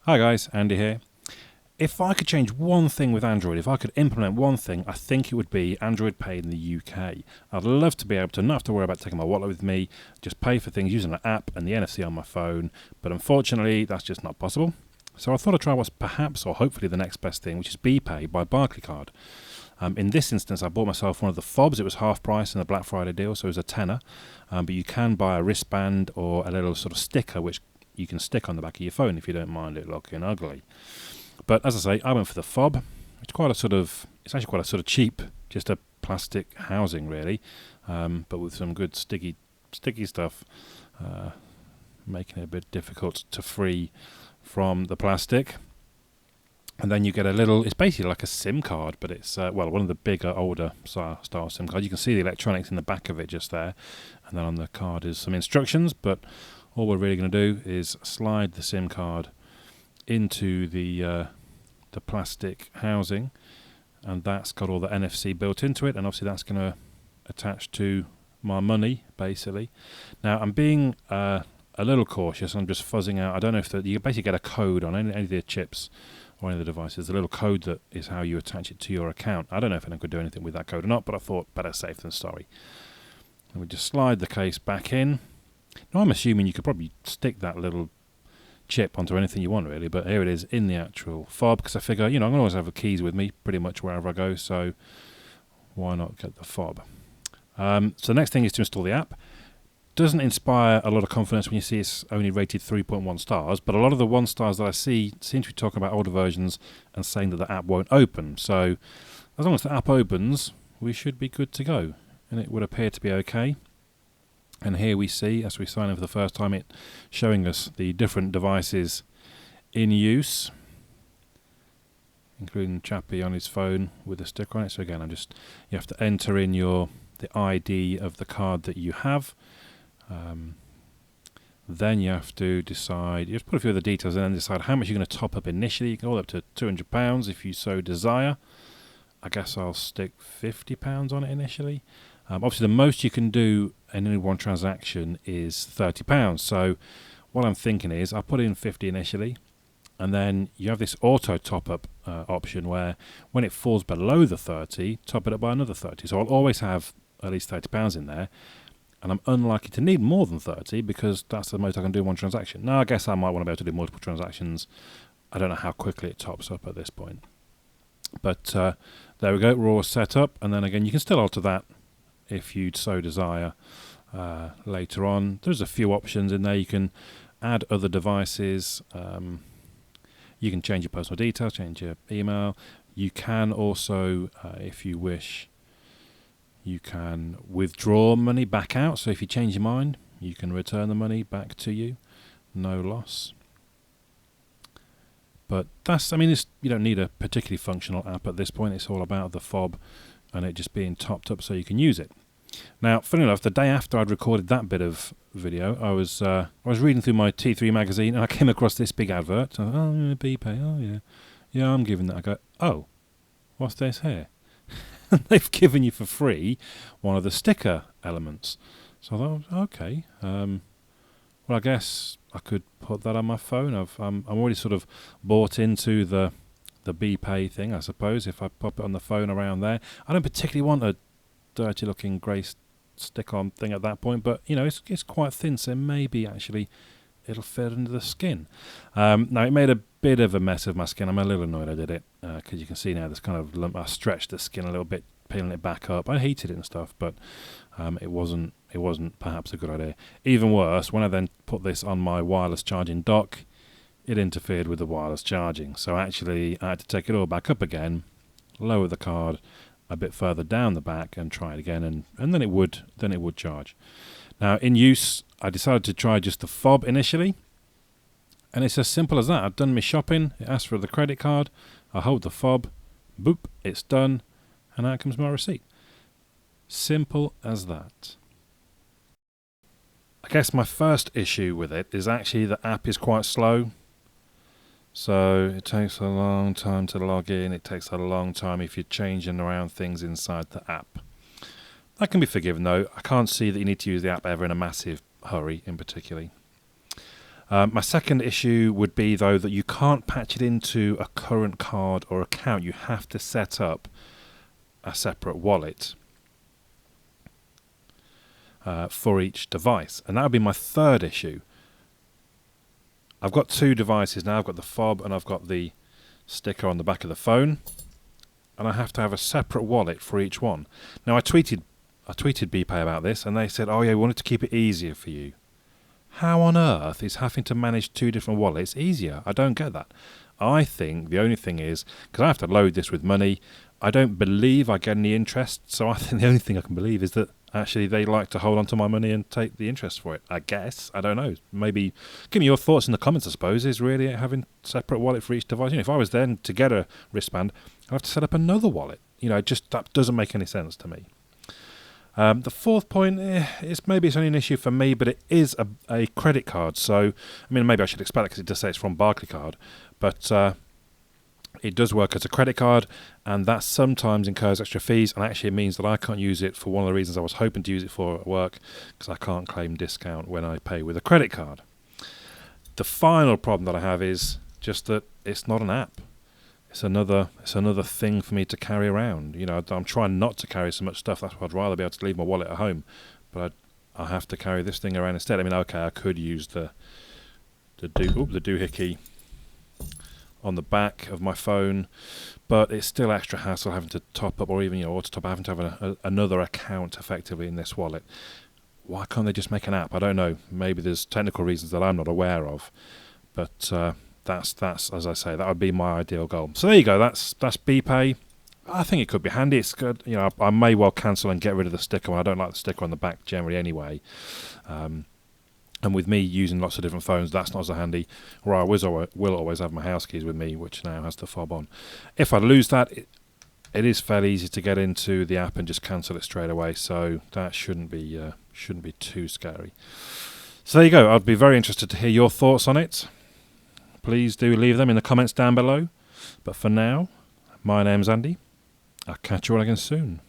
Hi guys, Andy here. If I could change one thing with Android, if I could implement one thing, I think it would be Android Pay in the UK. I'd love to be able to not have to worry about taking my wallet with me, just pay for things using an app and the NFC on my phone, but unfortunately that's just not possible. So I thought I'd try what's perhaps or hopefully the next best thing, which is bpay by Barclaycard. In this instance, I bought myself one of the fobs. It was half price in the Black Friday deal, so it was a tenner. But you can buy a wristband or a little sort of sticker which you can stick on the back of your phone if you don't mind it looking ugly. But as I say, I went for the fob. It's actually quite a sort of cheap, just a plastic housing really, but with some good sticky stuff, making it a bit difficult to free from the plastic. And then you get it's basically like a SIM card, but it's one of the bigger, older style SIM cards. You can see the electronics in the back of it just there, and then on the card is some instructions. But all we're really going to do is slide the SIM card into the plastic housing, and that's got all the NFC built into it, and obviously that's going to attach to my money basically. Now I'm being a little cautious. I'm just fuzzing out. I don't know if you basically get a code on any of the chips or any of the devices, a little code that is how you attach it to your account. I don't know if anyone could do anything with that code or not, but I thought better safe than sorry. And we just slide the case back in. Now I'm assuming you could probably stick that little chip onto anything you want really, but here it is in the actual fob, because I figure, I'm going to always have the keys with me pretty much wherever I go, so why not get the fob? So the next thing is to install the app. Doesn't inspire a lot of confidence when you see it's only rated 3.1 stars, but a lot of the 1 stars that I see seem to be talking about older versions and saying that the app won't open. So as long as the app opens, we should be good to go, and it would appear to be okay. And here we see, as we sign in for the first time, it showing us the different devices in use, including Chappie on his phone with a sticker on it. So again, you have to enter in the ID of the card that you have. Then you have to decide, you have to put a few of the details in and decide how much you're going to top up initially. You can go up to £200 if you so desire. I guess I'll stick £50 on it initially. Obviously the most you can do in any one transaction is £30. So what I'm thinking is I'll put in 50 initially, and then you have this auto top up option where when it falls below the 30, top it up by another 30. So I'll always have at least £30 in there. And I'm unlikely to need more than 30 because that's the most I can do in one transaction. Now, I guess I might want to be able to do multiple transactions. I don't know how quickly it tops up at this point. But there we go, we're all set up. And then again, you can still alter that if you so desire later on. There's a few options in there. You can add other devices. You can change your personal details, change your email. You can also, if you wish, you can withdraw money back out. So if you change your mind, you can return the money back to you. No loss. But you don't need a particularly functional app at this point. It's all about the fob and it just being topped up so you can use it. Now, funny enough, the day after I'd recorded that bit of video, I was reading through my T3 magazine and I came across this big advert. So, yeah, bpay, oh yeah. Yeah, I'm giving that a go. Oh, what's this here? They've given you for free one of the sticker elements. So I thought, okay. Well, I guess I could put that on my phone. I'm already sort of bought into the bpay thing, I suppose, if I pop it on the phone around there. I don't particularly want a dirty-looking grey stick-on thing at that point, but, it's quite thin, so maybe actually it'll fit under the skin. Now, it made a bit of a mess of my skin. I'm a little annoyed I did it, because you can see now there's kind of lump. I stretched the skin a little bit, peeling it back up. I heated it and stuff, but it wasn't perhaps a good idea. Even worse, when I then put this on my wireless charging dock, it interfered with the wireless charging. So actually, I had to take it all back up again, lower the card a bit further down the back, and try it again, and then it would charge. Now, in use, I decided to try just the fob initially, and it's as simple as that. I've done my shopping, it asks for the credit card, I hold the fob, boop, it's done, and out comes my receipt. Simple as that. I guess my first issue with it is actually the app is quite slow. So it takes a long time to log in, it takes a long time if you're changing around things inside the app. That can be forgiven though. I can't see that you need to use the app ever in a massive hurry in particular. My second issue would be, though, that you can't patch it into a current card or account. You have to set up a separate wallet for each device. And that would be my third issue. I've got two devices now. I've got the fob and I've got the sticker on the back of the phone. And I have to have a separate wallet for each one. Now, I tweeted bpay about this, and they said, oh yeah, we wanted to keep it easier for you. How on earth is having to manage two different wallets easier? I don't get that. I think the only thing is, because I have to load this with money, I don't believe I get any interest, so I think the only thing I can believe is that actually they like to hold on to my money and take the interest for it. I guess. I don't know. Maybe give me your thoughts in the comments, I suppose. Is really having separate wallet for each device? If I was then to get a wristband, I'd have to set up another wallet. Just that doesn't make any sense to me. The fourth point is maybe it's only an issue for me, but it is a credit card. So, maybe I should expect it because it does say it's from Barclaycard, but it does work as a credit card, and that sometimes incurs extra fees, and actually it means that I can't use it for one of the reasons I was hoping to use it for at work, because I can't claim discount when I pay with a credit card. The final problem that I have is just that it's not an app. It's another thing for me to carry around. I'm trying not to carry so much stuff. That's why I'd rather be able to leave my wallet at home. But I have to carry this thing around instead. Okay, I could use the doohickey on the back of my phone, but it's still extra hassle having to top up, or even auto top, having to have another account effectively in this wallet. Why can't they just make an app? I don't know. Maybe there's technical reasons that I'm not aware of, but that's as I say, that would be my ideal goal. So there you go. That's bpay. I think it could be handy. It's good. I may well cancel and get rid of the sticker. I don't like the sticker on the back generally anyway. And with me using lots of different phones, that's not so handy. Or I will always have my house keys with me, which now has the fob on. If I lose that, it is fairly easy to get into the app and just cancel it straight away. So that shouldn't be too scary. So there you go. I'd be very interested to hear your thoughts on it. Please do leave them in the comments down below. But for now, my name's Andy. I'll catch you all again soon.